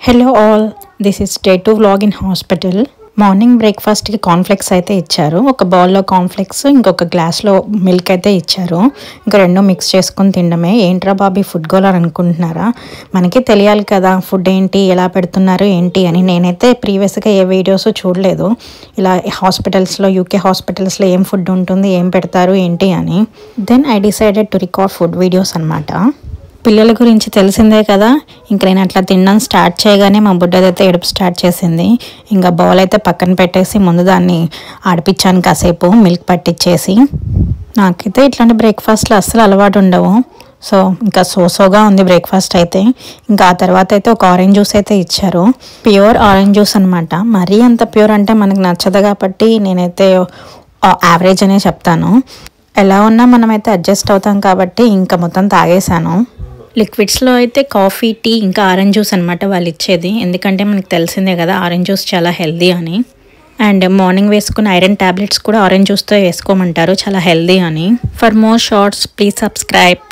Hello all, this is day 2 vlog in hospital. Morning బ్రేక్ఫాస్ట్కి cornflakes అయితే ఇచ్చారు. ఒక బౌల్లో కాన్ఫ్లెక్స్, ఇంకొక గ్లాస్లో మిల్క్ అయితే ఇచ్చారు. ఇంకా రెండు మిక్స్ చేసుకొని తినడమే. ఏంట్రా బాబీ ఫుడ్ గోల్ అని అనుకుంటున్నారా? మనకి తెలియాలి కదా ఫుడ్ ఏంటి, ఎలా పెడుతున్నారు ఏంటి అని. నేనైతే ప్రీవియస్గా ఏ వీడియోస్ చూడలేదు ఇలా హాస్పిటల్స్లో, యూకే హాస్పిటల్స్లో ఏం ఫుడ్ ఉంటుంది, ఏం పెడతారు ఏంటి అని. Then I decided to record food videos అనమాట. పిల్లల గురించి తెలిసిందే కదా. ఇంకా నేను అట్లా తినడం స్టార్ట్ చేయగానే మా బుడ్డదైతే ఏడుపు స్టార్ట్ చేసింది. ఇంకా బౌల్ అయితే పక్కన పెట్టేసి ముందు దాన్ని ఆడిపించాను కాసేపు మిల్క్ పట్టించేసి. నాకైతే ఇట్లాంటి బ్రేక్ఫాస్ట్లు అస్సలు అలవాటు ఉండవు. సో ఇంకా సోసోగా ఉంది బ్రేక్ఫాస్ట్ అయితే. ఇంకా ఆ తర్వాత అయితే ఒక ఆరెంజ్ జ్యూస్ అయితే ఇచ్చారు. ప్యూర్ ఆరెంజ్ జ్యూస్ అనమాట. మరీ అంత ప్యూర్ అంటే మనకు నచ్చదు కాబట్టి నేనైతే యావరేజ్ అనే చెప్తాను. ఎలా ఉన్నా మనమైతే అడ్జస్ట్ అవుతాం కాబట్టి ఇంకా మొత్తం తాగేశాను. లిక్విడ్స్లో అయితే కాఫీ, టీ, ఇంకా ఆరెంజ్ జ్యూస్ అనమాట వాళ్ళు ఇచ్చేది. ఎందుకంటే మనకు తెలిసిందే కదా ఆరెంజ్ జ్యూస్ చాలా హెల్దీ అని. అండ్ మార్నింగ్ వేసుకున్న ఐరన్ ట్యాబ్లెట్స్ కూడా ఆరెంజ్ జ్యూస్తో వేసుకోమంటారు, చాలా హెల్దీ అని. For more shorts please subscribe.